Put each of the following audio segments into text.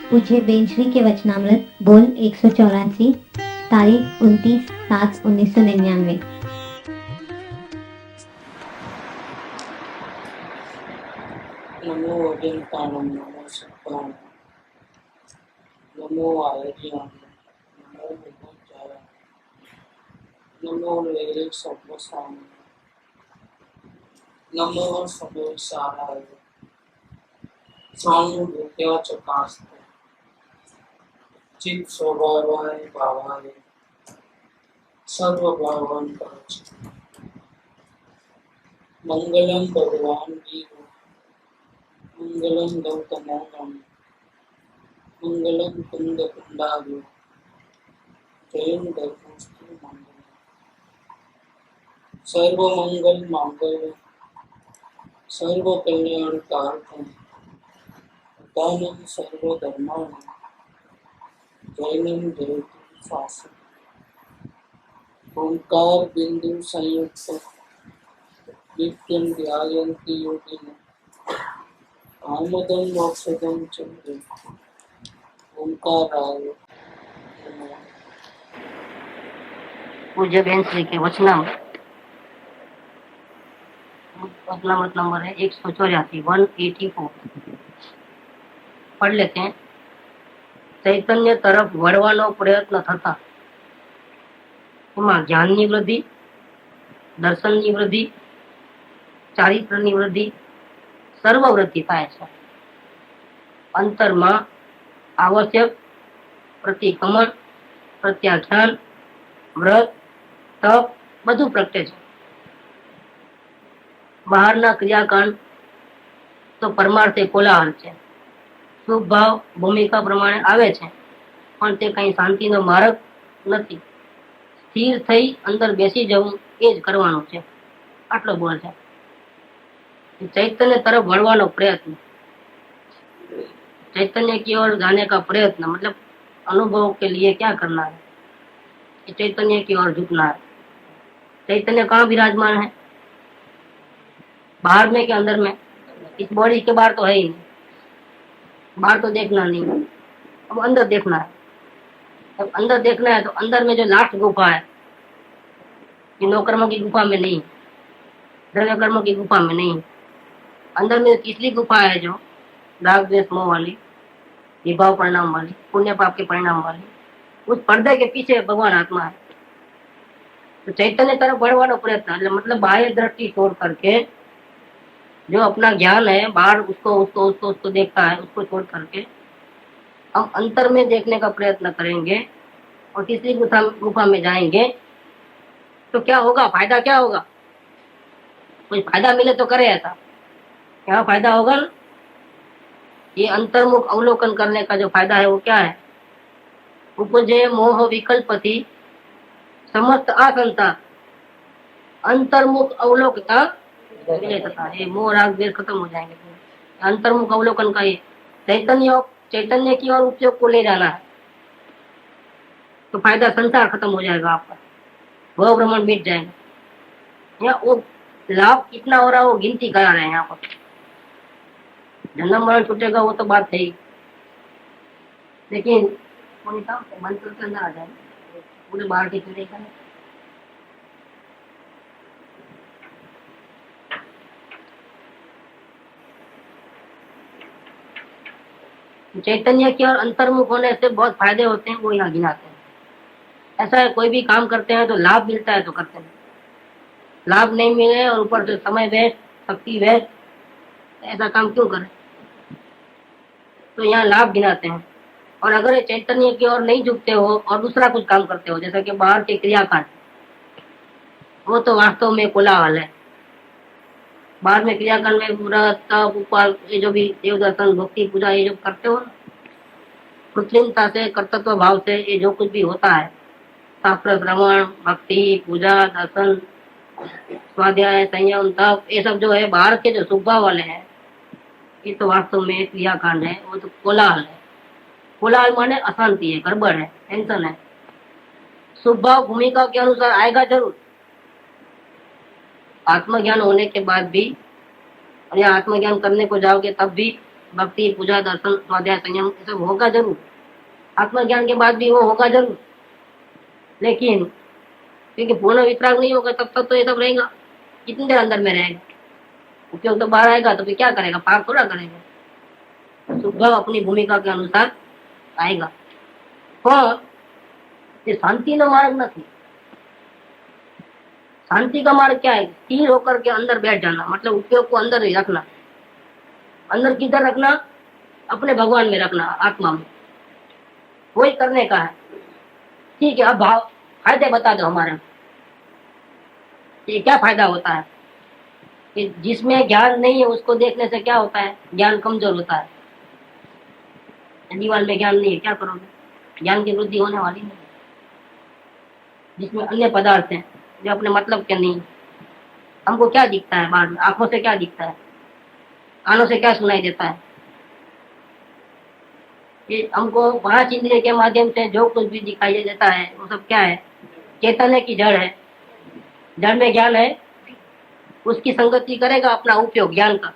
पूज्य बेंचरी के वचनामृत बोल 184, तारीख 29/7/1999। नमो अजंतानम नमो सत्तानम नमो आयर्याम नमो विभुचाय नमो वेरे सर्वसाम नमो सर्वेशाराय स्वानुभूत्या चकास्ते चित स्वभावाय भावाय सर्वभावान परच मंगलम भगवान वीर मंगलम गौतमोहम मंगलम कुंद कुंडालु जयं धर्मस्तु मंगलम सर्वमंगल मांगल्य सर्व कल्याण कारकम दानम सर्वधर्माणि जैनम जयतु शासनम ओंकार बिंदु संयुक्त नित्यं ध्यायन्ति योगिनः आमदं मोक्षदं च ओंकाराय नमः। पूज्य बेन श्री के वचनामृत नंबर है 184, 184। पढ़ लेते हैं। चैतन्य तरफ वळવાનો प्रयत्न થતા એમાં જ્ઞાનની વૃદ્ધિ, દર્શનની વૃદ્ધિ, ચારિત્રની વૃદ્ધિ, સર્વ વૃદ્ધિ થાય છે. અંતરમાં આવશ્યક પ્રતિક્રમણ, પ્રત્યાખ્યાન, વ્રત, તપ બધું પ્રગટે છે. બહારના ક્રિયાકાંડ તો પરમાર્થે કોલાહલ છે. શુભ ભાવ ભૂમિકા પ્રમાણે આવે છે, પણ તે કઈ શાંતિનો માર્ગ નથી. સ્થિર થઈ અંદર બેસી જવું એ જ કરવાનું છે. આટલો બોલ છે. चैतन्य तरफ बढ़वानो प्रयत्न, चैतन्य की ओर जाने का प्रयत्न मतलब अनुभव के लिए क्या करना है, चैतन्य की ओर झुकना है. चैतन्य कहाँ विराजमान है? बाहर में कि अंदर में? इस बॉडी के बाहर तो है ही नहीं, बाहर तो देखना नहीं, अब अंदर देखना है. अब अंदर देखना है तो अंदर में जो लास्ट गुफा है, इन कर्मों की गुफा में नहीं, द्रव्य कर्मों की गुफा में नहीं, अंदर में तीसरी गुफा है जो राग द्वेष मोह वाली, विभाव परिणाम वाली, पुण्य पाप के परिणाम वाली, उस पर्दे के पीछे भगवान आत्मा है. तो चैतन्य तरफ बढ़वानो प्रयत्न मतलब बाह्य दृष्टि छोड़ करके जो अपना ज्ञान है बाहर उसको उसको उसको उसको देखता है, उसको छोड़ करके हम अंतर में देखने का प्रयत्न करेंगे और तीसरी गुफा में जाएंगे तो क्या होगा? फायदा क्या होगा? कुछ फायदा मिले तो करे ऐसा. क्या फायदा होगा? ये अंतर्मुख अवलोकन करने का जो फायदा है वो क्या है? उपजे मोह विकल्पति समस्त आसंता अंतर्मुख अवलोकता तथा ये मोह राग द्वेष खत्म हो जाएंगे. अंतर्मुख अवलोकन का ये चैतन्य की ओर उपयोग को ले जाना है तो फायदा संसार खत्म हो जाएगा आपका, वह भ्रमण मिट जाएगा. या वो लाभ कितना हो रहा है वो गिनती करा रहे हैं यहाँ पर. जन्म मरण छूटेगा वो तो बात है ही, लेकिन मन के अंदर आ जाए पूरे बाहर के चले का. चैतन्य की ओर अंतर्मुख होने से बहुत फायदे होते हैं, वो यहाँ गिनाते हैं. ऐसा है कोई भी काम करते हैं तो लाभ मिलता है तो करते हैं, लाभ नहीं मिले और ऊपर से समय वेस्ट, शक्ति वेस्ट, ऐसा काम क्यों करें? तो यहाँ लाभ गिनाते हैं. और अगर ये चैतन्य की ओर नहीं झुकते हो और दूसरा कुछ काम करते हो जैसा कि बाहर के क्रियाकांड, वो तो वास्तव में कोलाहल है. बाहर में क्रियाकांड में व्रत तप उपवास ये जो भी देव दर्शन भक्ति पूजा ये जो करते हो कृत्रिमता से कर्तव्य भाव से ये जो कुछ भी होता है, शास्त्र श्रवण भक्ति पूजा दर्शन स्वाध्याय संयम तप ये सब जो है बाहर के जो सुभाव वाले हैं ये तो वास्तव में क्रियाकांड है, वो तो कोलाहल है. कोलाहल माने अशांति है, गड़बड़ है, टेंशन है. सुभाव भूमिका के अनुसार आएगा जरूर, आत्मज्ञान होने के बाद भी, और या आत्मज्ञान करने को जाओगे तब भी भक्ति, पूजा, दर्शन, स्वाध्याय, संयम, ये सब होगा जरूर। आत्मज्ञान के बाद भी वो होगा जरूर, लेकिन क्योंकि पूर्ण वितराग नहीं होगा तब तक तो ये सब रहेगा। कितनी देर अंदर में रहेगा? उपयोग तो बाहर आएगा तो फिर क्या करेगा? पाप थोड़ा करेगा। सुबह अपनी भूमिका के अनुसार आएगा। पर ये शांति नो मार्ग नहीं। शांति का मार्ग क्या है? स्थिर होकर के अंदर बैठ जाना, मतलब उपयोग को अंदर ही रखना। अंदर किधर रखना? अपने भगवान में रखना, आत्मा में। वही करने का है। ठीक है, अब भाव फायदे बता दो हमारे। ये क्या फायदा होता है कि जिसमें ज्ञान नहीं है उसको देखने से क्या होता है? ज्ञान कमजोर होता है। दीवार में ज्ञान नहीं है, क्या करोगे? ज्ञान की वृद्धि होने वाली नहीं। जिसमें अन्य पदार्थ हैं जो अपने मतलब के नहीं। हमको क्या दिखता है बाहर में? आंखों से क्या दिखता है? कानों से क्या सुनाई देता है? ये हमको 5 इंद्रिय के माध्यम से जो कुछ भी दिखाई देता है वो सब क्या है? चैतन्य की जड़ है। जड़ में ज्ञान है, उसकी संगति करेगा अपना उपयोग ज्ञान का,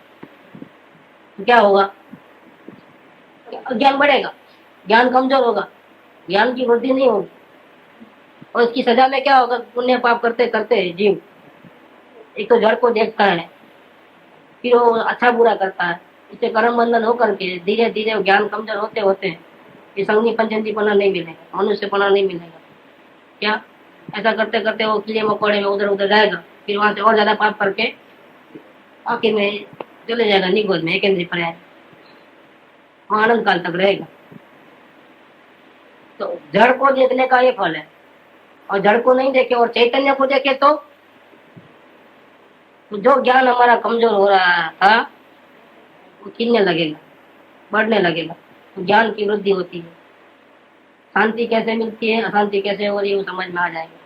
तो क्या होगा? ज्ञान बढ़ेगा, ज्ञान कमजोर होगा, ज्ञान की वृद्धि नहीं होगी। और इसकी सजा में क्या होगा? पुण्य पाप करते करते जीव एक तो जड़ को देखता है, फिर वो अच्छा बुरा करता है, इससे कर्म बंधन होकर के धीरे धीरे ज्ञान कमजोर होते होते ये संगी पंचंती पना नहीं मिलेगा, मनुष्य पना नहीं मिलेगा। क्या ऐसा करते करते वो कीड़े मकोड़े में उधर उधर जाएगा, फिर वहां से और ज्यादा पाप करके आखिर में चले जाएगा निगोद में, एक इंद्रिय पर्याय, वहां अनंत काल तक रहेगा। तो जड़ को देखने का ये फल है। और जड़ को नहीं देखे और चैतन्य को देखे तो जो ज्ञान हमारा कमजोर हो रहा था वो खिलने लगेगा, बढ़ने लगेगा, तो ज्ञान की वृद्धि होती है। शांति कैसे मिलती है, अशांति कैसे हो रही है वो समझ में आ जाएगा।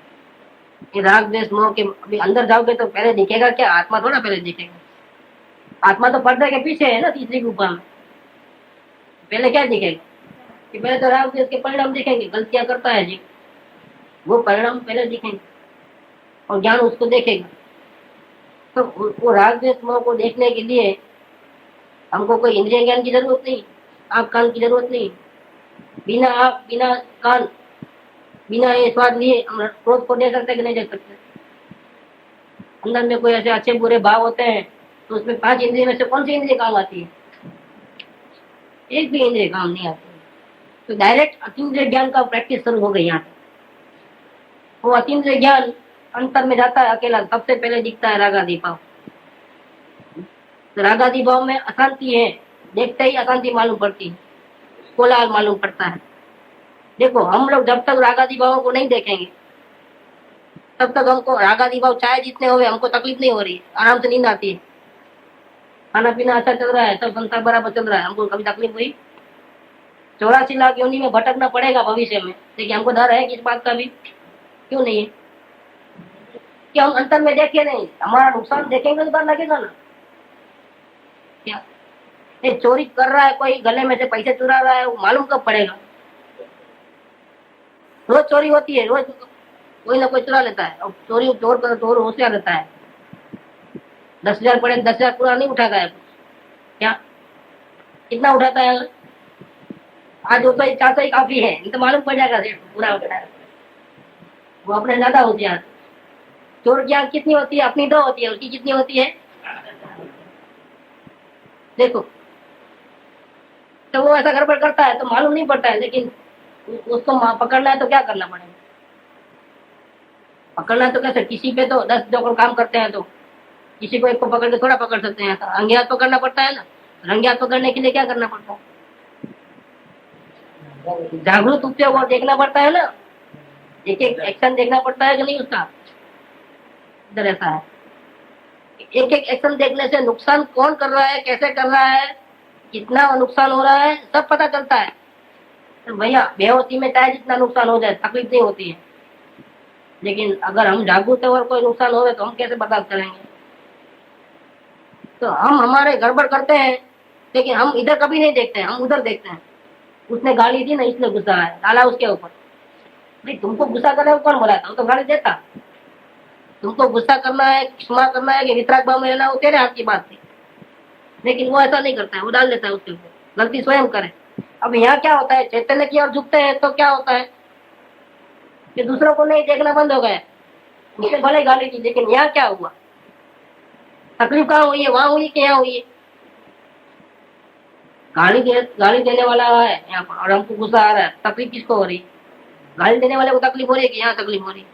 ये राग द्वेष मोह के अभी अंदर जाओगे तो पहले दिखेगा क्या? आत्मा थोड़ा पहले दिखेगा। आत्मा तो पर्दे के पीछे है ना, तीसरी गुफा में। पहले क्या दिखेगा? कि पहले तो राग द्वेष के परिणाम दिखेंगे, गलतियां करता है जी, वो परिणाम पहले दिखेंगे और ज्ञान उसको देखेगा। तो वो राग द्वेष मोह को देखने के लिए हमको कोई इंद्रिय ज्ञान की जरूरत नहीं, आँख कान की जरूरत नहीं। बिना आँख बिना कान बिना ये स्वाद लिए हम क्रोध को देख सकते कि नहीं देख सकते? अंदर में कोई ऐसे अच्छे बुरे भाव होते हैं तो उसमें 5 इंद्रिय में से कौन सी इंद्रिय काम आती है? एक भी इंद्रिय काम नहीं आती। तो डायरेक्ट अतीन्द्रिय ज्ञान का प्रैक्टिस शुरू हो गई यहाँ पे। वो अतीन्द्रिय ज्ञान अंतर में जाता है अकेला, सबसे पहले दिखता है रागादि भाव। तो रागादि भाव में अशांति है, देखते ही अशांति मालूम पड़ती है, कोलाहल मालूम पड़ता है। देखो हम लोग जब तक रागादि भावों को नहीं देखेंगे तब तक हमको रागादि भाव चाहे जितने हो हमको तकलीफ नहीं हो रही है, आराम से नींद आती है, खाना पीना अच्छा चल रहा है, सब संसार बराबर चल रहा है, हमको कभी तकलीफ हुई? 84 लाख योनि में भटकना पड़ेगा भविष्य में, लेकिन हमको डर है किस बात का भी? क्यों नहीं है? कि हम अंतर में देखे नहीं, हमारा नुकसान देखेंगे तो डर लगेगा ना। क्या ये चोरी कर रहा है कोई, गले में से पैसे चुरा रहा है, वो मालूम कब पड़ेगा? रोज चोरी होती है, रोज कोई ना कोई चुरा लेता है। और चोर होशियार रहता है, 10,000 पड़े 10,000 पूरा नहीं उठाता है। क्या कितना उठाता है? आज वो तो 400 ही काफी है, नहीं तो मालूम पड़ जाएगा पूरा उठाता है। वो अपने ज्यादा होशियार। चोर की आंख कितनी होती है? अपनी 2 होती है, उसकी कितनी होती है? देखो, तो वो ऐसा गड़बड़ करता है तो मालूम नहीं पड़ता है, लेकिन उसको पकड़ना है तो क्या करना पड़ेगा? पकड़ना तो कैसे? किसी पे तो 10 जो काम करते हैं तो किसी को एक को पकड़ के थोड़ा पकड़ सकते हैं, रंगे हाथ पकड़ना पड़ता है ना। रंगे हाथ पकड़ने के लिए क्या करना पड़ता है? जागरूक उपयोग और देखना पड़ता है ना, एक एक एक्शन देखना पड़ता है कि नहीं उसका। इधर ऐसा है, एक एक एक्शन देखने से नुकसान कौन कर रहा है, कैसे कर रहा है, कितना नुकसान हो रहा है, सब पता चलता है। तो भैया बेहोशी में चाहे जितना नुकसान हो जाए तकलीफ नहीं होती है, लेकिन अगर हम जागरूक है और कोई नुकसान हो तो हम कैसे बर्दाश्त करेंगे? तो हम हमारे गड़बड़ करते हैं, लेकिन हम इधर कभी नहीं देखते हैं, हम उधर देखते हैं। उसने गाली दी ना इसलिए गुस्सा है, डाला उसके ऊपर। भाई तुमको गुस्सा करने को कौन बोला था? वो तो गाली देता। तुमको गुस्सा करना है, क्षमा करना है कि वितराग भाव में रहना, वो तेरे हाथ की बात थी। लेकिन वो ऐसा नहीं करता है, वो डाल देता है उसके ऊपर, गलती स्वयं करे। अब यहाँ क्या होता है, चैतन्य की ओर झुकते हैं तो क्या होता है कि दूसरों को नहीं देखना बंद हो गया, उसने भले गाली दी, लेकिन यहाँ क्या हुआ, तकलीफ कहाँ हुई है, वहां हुई कि यहाँ हुई है? गाली देने वाला है यहाँ पर और हमको गुस्सा आ रहा है, तकलीफ किसको हो रही है? गाली देने वाले को तकलीफ हो रही है कि यहाँ तकलीफ हो रही है?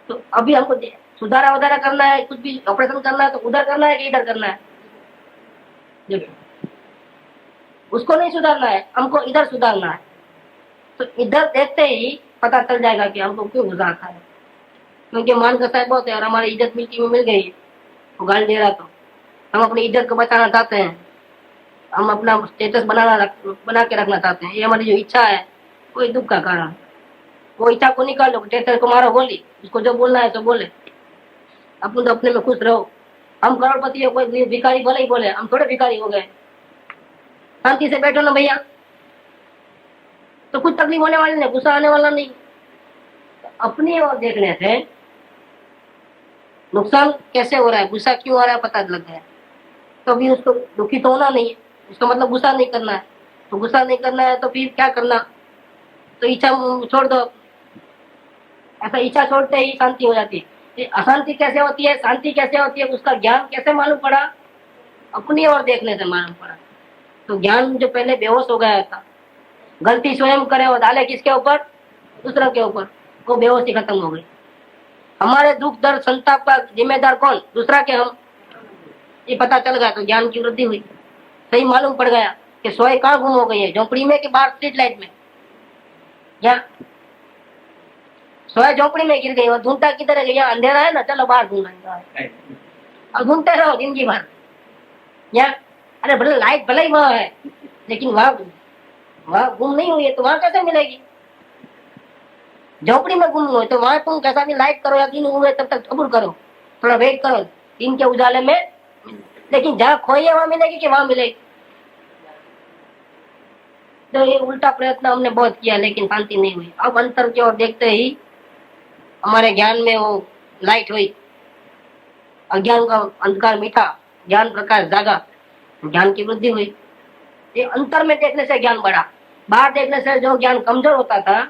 तो अभी हमको सुधारा वधारा करना है, कुछ भी ऑपरेशन करना है तो उधर करना है कि इधर करना है? देखो, उसको नहीं सुधारना है, हमको इधर सुधारना है। तो इधर देखते ही पता चल जाएगा कि हमको क्यों गुस्सा आता है, क्योंकि मान का साहब बहुत है और हमारी इज्जत मिट्टी में मिल गई है, वो गाली दे रहा तो हम अपनी इज्जत को बचाना चाहते हैं, हम अपना स्टेटस बना के रखना चाहते हैं, ये हमारी जो इच्छा है वो दुख का कारण है। वो इच्छा को निकालो, स्टेटस को मारो गोली, उसको जो बोलना है तो बोले, अपन तो अपने में खुश रहो। हम करोड़पति है, कोई भिखारी भले ही बोले, हम थोड़े भिखारी हो गए। शांति से बैठो ना भैया, तो कुछ तकलीफ होने वाली नहीं, गुस्सा आने वाला नहीं। तो अपनी ओर देखने से नुकसान कैसे हो रहा है, गुस्सा क्यों आ रहा है पता लग गया, तो अभी उसको दुखी तो होना नहीं है, उसका मतलब गुस्सा नहीं करना है। तो गुस्सा नहीं करना है तो फिर क्या करना, तो इच्छा छोड़ दो। ऐसा इच्छा छोड़ते ही शांति हो जाती है। अशांति कैसे होती है, शांति कैसे होती है, उसका ज्ञान कैसे मालूम पड़ा? अपनी ओर देखने से मालूम पड़ा। तो ज्ञान जो पहले बेहोश हो गया था, गलती स्वयं करे और डाले किसके ऊपर, दूसरों के ऊपर, वो बेहोशी खत्म हो गई। हमारे दुख दर्द संताप का जिम्मेदार कौन, दूसरा के हम, ये पता चल गया तो ज्ञान की वृद्धि हुई। सही मालूम पड़ गया कि सोए कहाँ गुम हो गई है, झोपड़ी में कि बाहर स्ट्रीट लाइट में, या सोए झोपड़ी में गिर गई, और ढूंढता किधर है, यहाँ अंधेरा है ना, चलो बाहर ढूंढेंगे, अब ढूंढते रहो जिंदगी भर। या अरे भले लाइट भले ही वहां है, लेकिन वहां गुम नहीं हुई है तो वहां कैसे मिलेगी? झोपड़ी में गुम हुए तो वहां तुम कैसा भी लाइट करो या दिन हुए तब तक सब्र करो, थोड़ा वेट करो दिन के उजाले में, लेकिन जहाँ खोई है वहां मिलेगी कि वहां मिलेगी? तो ये उल्टा प्रयत्न हमने बहुत किया लेकिन शांति नहीं हुई। अब अंतर की ओर देखते ही हमारे ज्ञान में वो लाइट हुई, अज्ञान का अंधकार मीठा, ज्ञान प्रकाश जागा, ज्ञान की वृद्धि हुई। ये अंतर में देखने से ज्ञान बढ़ा, बाहर देखने से जो ज्ञान कमजोर होता था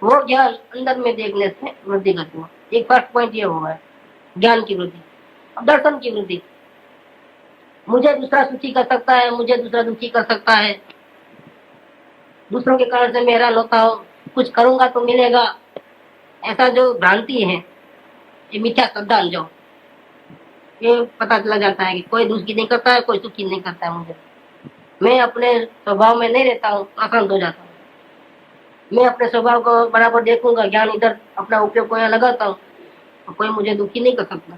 वो ज्ञान अंदर में देखने से वृद्धिगत हुआ। एक फर्स्ट पॉइंट ये हुआ है ज्ञान की वृद्धि। अब दर्शन की वृद्धि, मुझे दूसरा सुखी कर सकता है, मुझे दूसरा दुखी कर सकता है, दूसरों के कारण से मैं हैरान होता हूँ, कुछ करूंगा तो मिलेगा, ऐसा जो भ्रांति है, ये मिथ्या श्रद्धा, जो ये पता चला जाता है कि कोई दुखी नहीं करता है, कोई सुखी नहीं करता है मुझे। मैं अपने स्वभाव में नहीं रहता हूँ, आक्रांत हो जाता हूँ। मैं अपने स्वभाव को बराबर देखूंगा, ज्ञान इधर अपना उपयोग को यहाँ लगाता हूँ, तो कोई मुझे दुखी नहीं कर सकता।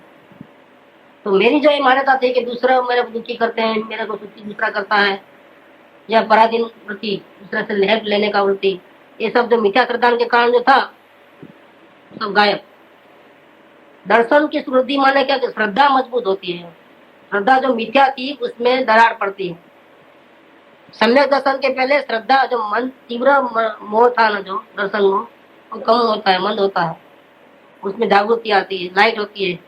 तो मेरी जो ये मान्यता थी कि दूसरा मेरे को दुखी करते हैं, मेरे को सुखी दूसरा करता है, या पराधीन वृत्ति, दूसरे से हेल्प लेने का वृत्ति, ये सब जो मिथ्या श्रद्धा के कारण जो था सब गायब। दर्शन की वृद्धि माने क्या, श्रद्धा मजबूत होती है। श्रद्धा जो मिथ्या थी उसमें दरार पड़ती है। सम्यक दर्शन के पहले श्रद्धा, जो मन तीव्र मोह था ना, जो दर्शन मोह, वो कम होता है, मंद होता है, उसमें जागृति आती है, लाइट होती है,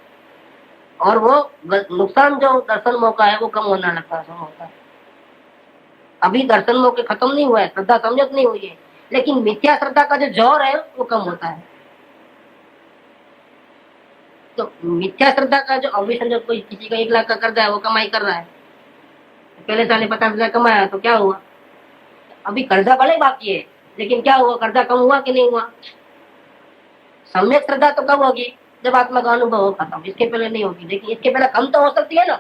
और वो नुकसान जो दर्शन मोह का है वो कम होना लगता है, होता है। अभी दर्शन मोह के खत्म नहीं हुआ है, श्रद्धा सम्यक नहीं हुई है, लेकिन मिथ्या श्रद्धा का जो जोर है वो कम होता है। तो मिथ्या श्रद्धा का जो, अभी समझो कोई किसी का 1 लाख का कर्जा है, वो कमाई कर रहा है, पहले साल 50,000 कमाया तो क्या हुआ, अभी कर्जा भले बाकी है, लेकिन क्या हुआ, कर्जा कम हुआ कि नहीं हुआ? सम्यक श्रद्धा तो कब होगी, जब आत्मा का अनुभव होगा तब, इसके पहले नहीं होगी। लेकिन इसके पहले कम तो हो सकती है ना,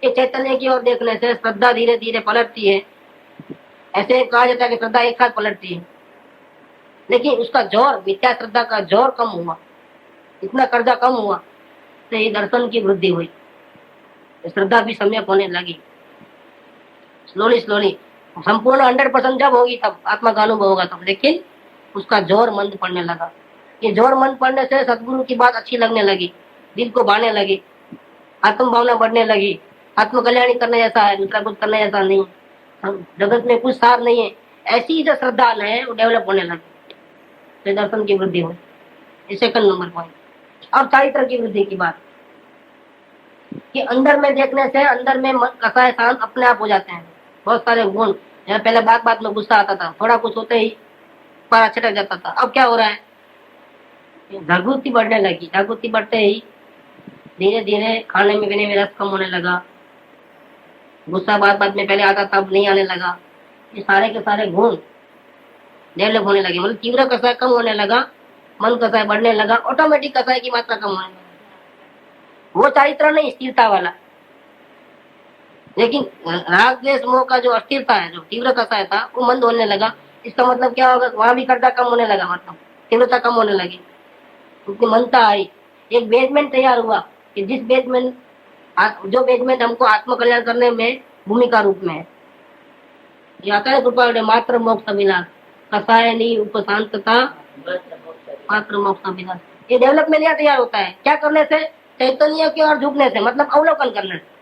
कि चैतन्य की ओर देखने से श्रद्धा धीरे धीरे पलटती है। ऐसे कहा जाता है कि श्रद्धा एक साथ पलटती है, लेकिन उसका जोर, मिथ्या श्रद्धा का जोर कम हुआ, इतना कर्जा कम हुआ, तो ये दर्शन की वृद्धि हुई, श्रद्धा भी सम्यक होने लगी। स्लोली स्लोली संपूर्ण 100% जब होगी तब आत्मा का अनुभव होगा तब, लेकिन उसका जोर मंद पड़ने लगा। ये जोर मंद पड़ने से सदगुरु की बात अच्छी लगने लगी, दिल को भाने लगी, आत्म भावना बढ़ने लगी, आत्म कल्याणी करने जैसा है, दूसरा कुछ करने जैसा नहीं, जगत में कुछ सार नहीं है, ऐसी जो श्रद्धा है वो डेवलप होने लगी, तो दर्शन की वृद्धि हुई। Second number point. और चारित्र की वृद्धि की बात, कि अंदर में देखने से अंदर में कसाय शांत अपने आप हो जाते हैं। बहुत सारे गुण, यहाँ पहले बात बात में गुस्सा आता था, थोड़ा कुछ होते ही पारा छिटक जाता था। अब क्या हो रहा है, जागृति बढ़ने लगी। जागृति बढ़ते ही धीरे धीरे खाने में पीने में रस कम होने लगा, गुस्सा बात बात में पहले आता था अब नहीं आने लगा। ये सारे के सारे गुण डेवलप होने लगे, मतलब तीव्र कसाय कम होने लगा, मन कसाय बढ़ने लगा, ऑटोमेटिक कसाय की मात्रा कम होने लगी। वो चारित्र नहीं स्थिरता वाला, लेकिन राग द्वेष मोह का जो अस्थिरता है, जो तीव्र कसाय था वो मंद होने लगा। इसका मतलब क्या होगा, वहां भी कर्ता कम होने लगा, मतलब तीव्रता कम होने लगी, उतनी मनता आई। एक बेसमेंट तैयार हुआ कि जिस बेसमेंट, जो बेसमेंट हमको आत्म कल्याण करने में भूमिका रूप में है। ये आता है कृपा मात्र मोक्ष अभिलाष, कसाय नहीं उपशांतता मात्र मोक्ष अभिलाष। ये डेवलपमेंट यहाँ तैयार होता है क्या करने से, चैतन्य की ओर झुकने से, मतलब अवलोकन करने से।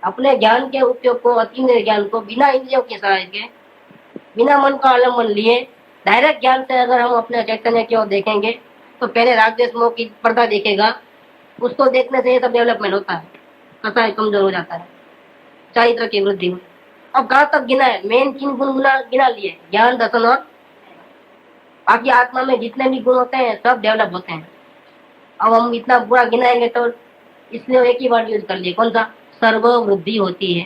अपने ज्ञान के उपयोग को, अतीन्द्रिय ज्ञान को बिना इंद्रियों के सहाय के, बिना मन का अवलंबन लिए डायरेक्ट ज्ञान से अगर हम अपने चैतन्य की ओर देखेंगे तो पहले राग द्वेष मोह की पर्दा देखेगा, उसको देखने से ये सब डेवलपमेंट होता है, कसाय कमजोर हो जाता है, चारित्र की वृद्धि हुई। अब कहाँ तक गिना है, मेन 3 गुण गिना लिए, ज्ञान दर्शन और बाकी आत्मा में जितने भी गुण होते हैं सब डेवलप होते हैं। अब हम इतना बुरा गिनाएंगे तो इसलिए एक ही वर्ड यूज कर लिए, कौन सा, सर्ववृद्धि होती है।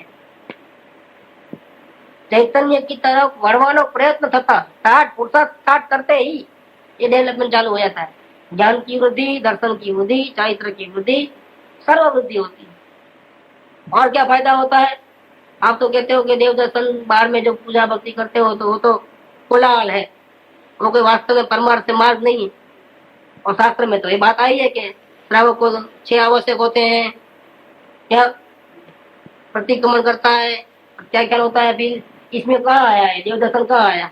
चैतन्य की तरफ बढ़वानो प्रयत्न थता स्टार्ट करते ही ये डेवलपमेंट चालू हो जाता है। ज्ञान की वृद्धि, दर्शन की वृद्धि, चारित्र की वृद्धि, सर्ववृद्धि होती है। और क्या फायदा होता है, आप तो कहते हो कि देव दर्शन बाहर में जो पूजा भक्ति करते हो तो वो तो कोलाहल है, वो कोई वास्तव में परमार्थ मार्ग नहीं है। और शास्त्र में तो ये बात आई है कि श्रावक को 6 आवश्यक होते हैं, क्या प्रतिक्रमण करता है, क्या क्या होता है। फिर इसमें कहाँ आया है देव दर्शन, कहाँ आया,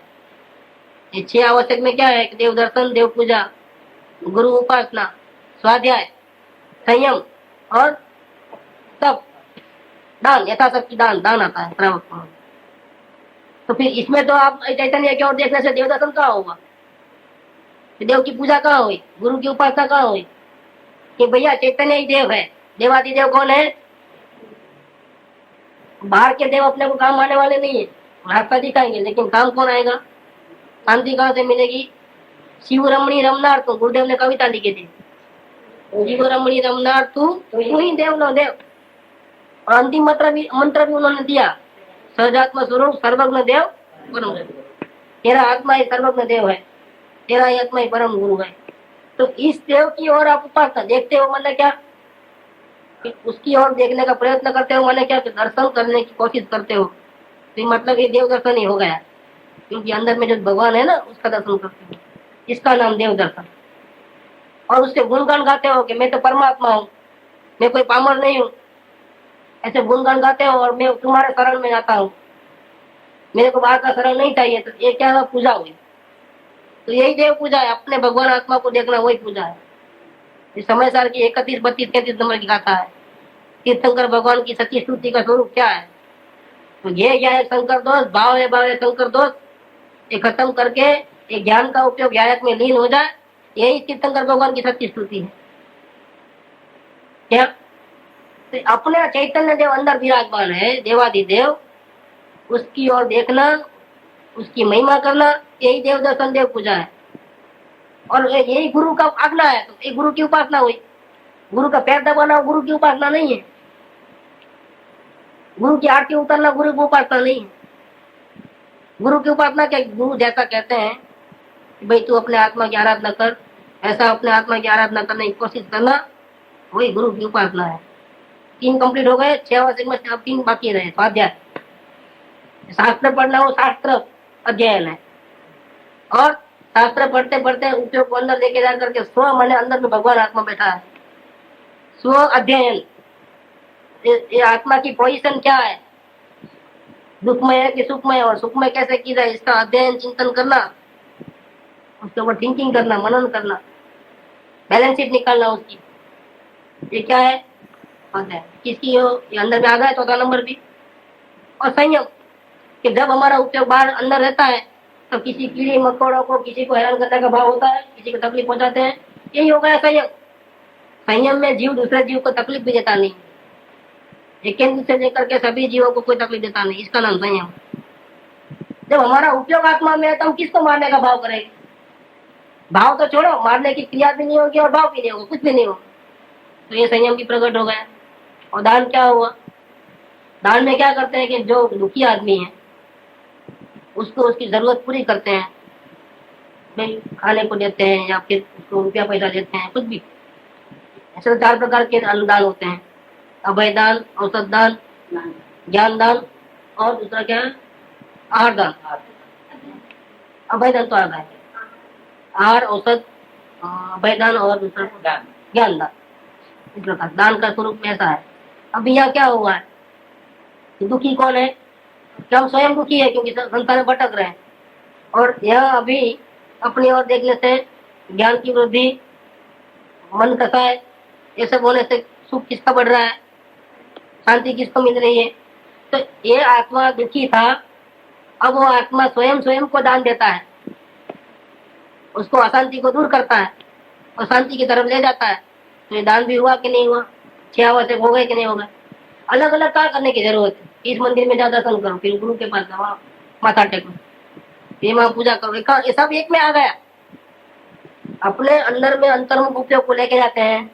ये 6 आवश्यक में क्या है, देव दर्शन, देव पूजा, गुरु उपासना, स्वाध्याय, संयम और तप, दान, यथाशक्ति दान आता है श्रावक को। तो फिर इसमें तो आप चैतन्य की ओर देखने से देव दर्शन कहाँ होगा, देव की पूजा कहाँ हुई, गुरु की उपासना कहाँ हुई, कि भैया चैतन्य ही देव है। देवादिदेव कौन है, बाहर के देव अपने को काम आने वाले नहीं है, रास्ता दिखाएंगे लेकिन काम कौन आएगा, शांति कहाँ से मिलेगी। शिव रमणी रमनार, तो गुरुदेव ने कविता लिखी थी, शिव रमणी रमनार तू ही देव नो देव। और अंतिम मंत्र भी उन्होंने दिया, सहजात्मा स्वरूप सर्वज्ञ देव परम, तेरा आत्मा ही सर्वज्ञ देव है, तेरा ही आत्मा ही परम गुरु है। तो इस देव की ओर आप उपासना देखते हो, मतलब क्या, उसकी ओर देखने का प्रयत्न करते हो, मतलब क्या, दर्शन करने की कोशिश करते हो, तो मतलब ये देव दर्शन ही हो गया, क्योंकि अंदर में जो भगवान है ना उसका दर्शन करते हो, इसका नाम देव दर्शन। और उसके गुणगान गाते हो कि मैं तो परमात्मा हूँ, मैं कोई पामर नहीं हूँ, ऐसे गुणगान गाते हो, और मैं तुम्हारे शरण में जाता हूँ, मेरे को बाहर का शरण नहीं चाहिए। तो ये क्या पूजा हुई, तो यही देव पूजा है, अपने भगवान आत्मा को देखना वही पूजा है। इस समय साल की 31, 32, 33 नंबर की गाथा है, तीर्थंकर भगवान की सच्ची स्तुति का स्वरूप क्या है, तो ये क्या है, शंकर दोष, भाव है शंकर दोष, ये खत्म करके एक ज्ञान का उपयोग गायक में लीन हो जाए, यही तीर्थंकर भगवान की सच्ची स्तुति है। क्या, तो अपने चैतन्य देव अंदर विराजमान है, देवादिदेव, उसकी ओर देखना, उसकी महिमा करना, यही देव दर्शन देव पूजा है। और यही गुरु का आज्ञा है, तो एक गुरु की उपासना हुई। गुरु का पैर दबाना गुरु की उपासना नहीं है, गुरु की आरती उतारना गुरु की उपासना नहीं है। गुरु की उपासना क्या, गुरु जैसा कहते हैं भाई तू अपने आत्मा की आराधना कर, ऐसा अपने आत्मा की आराधना करने की कोशिश करना, वही गुरु की उपासना है। 3 कंप्लीट हो गए, 6 वर्ष में अब 3 बाकी रहे, स्वाध्याय। शास्त्र पढ़ना वो शास्त्र अध्ययन है, और शास्त्र पढ़ते पढ़ते उपयोग को अंदर लेके जा करके स्व मैंने अंदर में भगवान आत्मा बैठा है, स्व अध्ययन। ये आत्मा की पोजीशन क्या है, दुखमय है कि सुखमय, और सुखमय कैसे की जाए, इसका अध्ययन चिंतन करना, उसके ऊपर थिंकिंग करना, मनन करना, बैलेंस शीट निकालना उसकी, ये क्या है अध्ययन। किसकी हो, ये अंदर में आ गया 14 नंबर भी। और संयम, कि जब हमारा उपयोग बाहर अंदर रहता है तो किसी कीड़े मकोड़ों को, किसी को हैरान करने का भाव होता है, किसी को तकलीफ पहुंचाते हैं, यही हो गया संयम। संयम में जीव दूसरे जीव को तकलीफ भी देता नहीं, एक केंद्र से लेकर के सभी जीवों को कोई तकलीफ देता नहीं, इसका नाम संयम। जब हमारा उपयोग आत्मा में है तो हम किसको मारने का भाव करेंगे? भाव तो छोड़ो, मारने की क्रिया भी नहीं होगी और भाव भी नहीं होगा, कुछ भी नहीं होगा। तो ये संयम भी प्रकट हो गया। और दान क्या हुआ? दान में क्या करते हैं कि जो दुखी आदमी है उसको उसकी जरूरत पूरी करते हैं, भाई खाने को देते हैं या फिर उसको रुपया पैसा देते हैं, कुछ भी। ऐसे 4 प्रकार के दान होते हैं: अभय दान, औसत दान, ज्ञान दान और दूसरा क्या है? आहार दान। अभय दान तो आ गया, आहार, औसत, अभय दान और दूसरा ज्ञान दान। इस प्रकार दान का स्वरूप में ऐसा है। अब यहाँ क्या हुआ है? दुखी कौन है? कि हम स्वयं दुखी है क्योंकि संसार में भटक रहे हैं। और यहाँ अभी अपनी ओर देखने से ज्ञान की वृद्धि, मन कसा है, ये सब होने से सुख किसका बढ़ रहा है, शांति किसको मिल रही है? तो ये आत्मा दुखी था, अब वो आत्मा स्वयं स्वयं को दान देता है, उसको अशांति को दूर करता है और शांति की तरफ ले जाता है। तो ये दान भी हुआ कि नहीं हुआ? 6 आवश्यक हो गए कि नहीं हो गए? अलग अलग क्या करने की जरूरत है? इस मंदिर में ज्यादा दर्शन करो, फिर गुरु के पास जाओ, माथा टेको, ये माँ पूजा करो, ये सब एक में आ गया। अपने अंदर में अंतर्मुख उपयोग को लेके जाते हैं।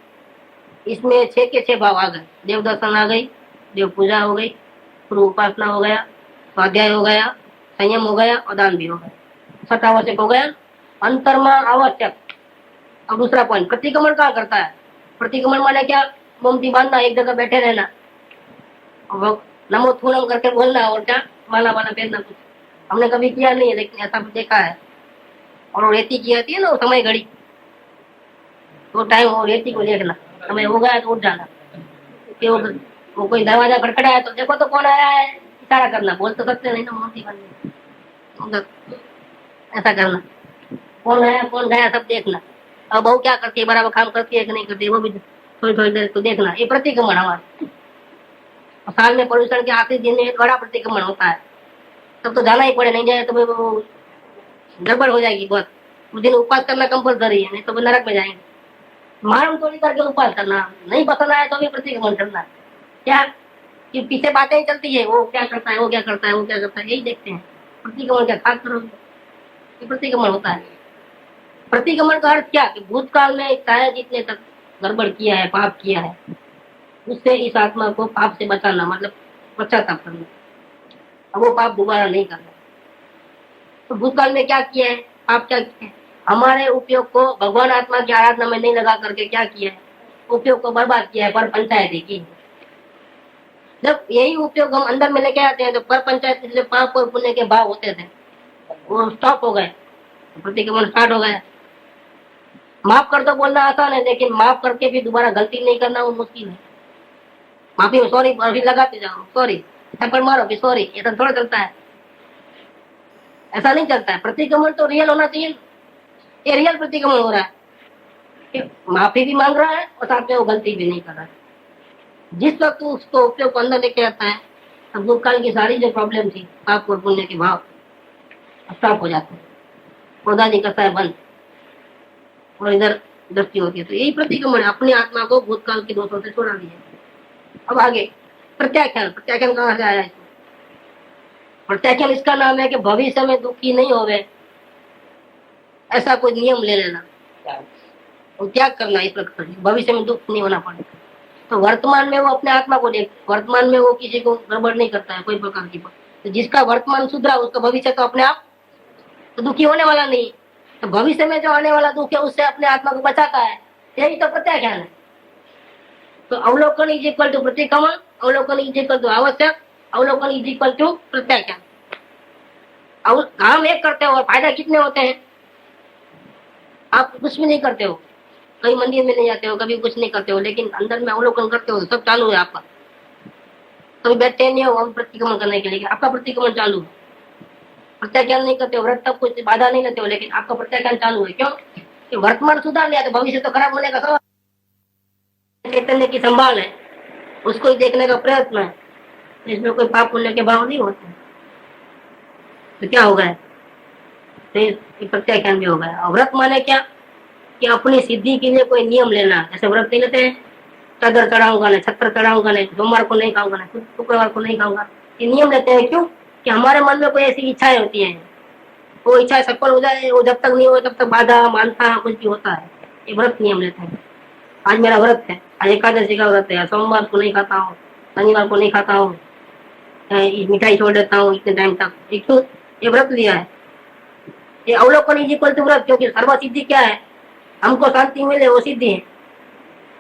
इसमें 6 के 6 भाव आ गए। देव दर्शन आ गई, देव पूजा हो गई, गुरु उपासना हो गया, स्वाध्याय हो गया, संयम हो गया और दान भी हो गया। 6 आवश्यक हो गया। अंतर्मा आवश्यक। अब दूसरा पॉइंट, प्रतिक्रमण क्या करता है? प्रतिक्रमण माने क्या? मोमती बांधना, एक जगह बैठे रहना, नमो थूनम करके बोलना और क्या माला वाला पहनना। कुछ हमने कभी किया नहीं है लेकिन ऐसा देखा है। और वो रेती की आती है ना, वो समय घड़ी, तो टाइम वो रेती को देखना, समय हो गया तो उठ जाना। कि वो कोई दरवाजा खटखटा है तो देखो तो कौन आया है, इशारा करना। बोल तो सकते नहीं ना, मोमती बांधने, ऐसा करना, कौन आया कौन गया सब देखना। अब बहू क्या करती है, बराबर काम करती है कि नहीं करती है, वो भी थोड़ी थोड़ी देर तो देखना। ये प्रतिक्रमण हमारा। साल में प्रदूषण के आखिरी दिन में एक बड़ा प्रतिक्रमण होता है, तब तो जाना ही पड़े, नहीं जाए तो वो गड़बड़ हो जाएगी बहुत। उस दिन उपवास करना कंपलसरी है, नहीं तो वो नरक में जाएंगे। मारम थोड़ी करके उपवास करना, नहीं पसंद आया तो भी प्रतिक्रमण करना। क्या कि पीछे बातें ही चलती है, वो क्या करता है, वो क्या करता है, वो क्या करता है, यही देखते हैं। प्रतिक्रमण क्या खास करोगे? ये प्रतिक्रमण होता है। प्रतिक्रमण का अर्थ क्या कि भूतकाल में चाहे जितने तक गड़बड़ किया है, पाप किया है, उससे इस आत्मा को पाप से बचाना, मतलब पश्चाताप करना। अब वो पाप दोबारा नहीं करना। तो भूतकाल में क्या किया है, पाप क्या किया है? हमारे उपयोग को भगवान आत्मा की आराधना में नहीं लगा करके क्या किया है, उपयोग को बर्बाद किया है, पर पंचायत की। जब यही उपयोग हम अंदर में लेके आते हैं तो पर पंचायत इसलिए पाप और पुण्य के भाव होते थे, वो स्टॉप हो गए, प्रतिक्रमण स्टार्ट हो गया। माफ कर दो बोलना आसान है, लेकिन माफ करके भी दोबारा गलती नहीं करना वो मुश्किल है। माफी में सॉरी अभी लगाते जाओ, सॉरी थप्पड़ मारो भी सॉरी, ये तो थोड़ा चलता है, ऐसा नहीं चलता है। प्रतिक्रमण तो रियल होना चाहिए। ये रियल प्रतिक्रमण हो रहा है कि माफी भी मांग रहा है और साथ में वो गलती भी नहीं कर रहा है। जिस वक्त उसको उपयोग को अंदर लेके आता है, तब भूतकाल की सारी जो प्रॉब्लम थी, पाप और पुण्य के भाव स्टॉप हो जाते हैं, पौधा निकलता है बंद और इधर दृष्टि होती है। तो यही प्रतिक्रमण, अपनी आत्मा को भूतकाल के दोषों से छुड़ा दिया। अब आगे प्रत्याख्यान। प्रत्याख्यान कहाँ से आया? प्रत्याख्यान इसका नाम है कि भविष्य में दुखी नहीं होवे ऐसा कोई नियम ले लेना और त्याग करना। इस प्रकार भविष्य में दुख नहीं होना पड़ेगा। तो वर्तमान में वो अपने आत्मा को देख, वर्तमान में वो किसी को गड़बड़ नहीं करता है कोई प्रकार की। तो जिसका वर्तमान सुधरा उसका भविष्य तो अपने आप तो दुखी होने वाला नहीं। तो भविष्य में जो आने वाला दुख है उससे अपने आत्मा को बचाता है, यही तो प्रत्याख्यान है। तो अवलोकन इज इक्वल टू प्रतिक्रमण, अवलोकन इज इक्वल टू आवश्यक, अवलोकन इज इक्वल टू प्रत्याख्यान। काम एक करते हो और फायदा कितने होते हैं? आप कुछ भी नहीं करते हो, कहीं मंदिर में नहीं जाते हो, कभी कुछ नहीं करते हो, लेकिन अंदर में अवलोकन करते हो, सब चालू है आपका। कभी बैठते नहीं हो हम प्रतिक्रमण करने के लिए, आपका प्रतिक्रमण चालू है। प्रत्याख्यान नहीं करते हो, व्रत तब कुछ बाधा नहीं लेते हो, लेकिन आपका प्रत्याख्यान चालू है। क्यों? कि वर्तमान सुधार लिया तो भविष्य तो खराब होने का सवाल। चैतन्य की संभाल है, उसको ही देखने का प्रयत्न है, इसमें कोई पाप पुण्य के भाव नहीं होते। तो क्या हो गया? तो प्रत्याख्यान भी हो गया। और व्रत माने क्या कि अपनी सिद्धि के लिए कोई नियम लेना। ऐसे व्रत नहीं लेते हैं, चादर चढ़ाऊंगा नहीं, छत्र चढ़ाऊंगा नहीं, सोमवार को नहीं खाऊंगा नहीं, शुक्रवार को नहीं खाऊंगा। ये नियम लेते हैं क्यों? कि हमारे मन में कोई ऐसी इच्छाएं होती हैं, वो इच्छा सफल हो जाए, वो जब तक नहीं हो तब तक बाधा मानता कुछ भी होता है। ये व्रत नियम लेते हैं। आज मेरा व्रत है, आज एकादशी का व्रत है, सोमवार को नहीं खाता हूँ, शनिवार को नहीं खाता हूँ, मिठाई छोड़ देता हूँ इतने टाइम तक। ये क्यों? ये व्रत लिया है। ये अवलोकन इज इक्वल टू व्रत, क्योंकि सर्व सिद्धि क्या है? हमको शांति मिले वो सिद्धि है,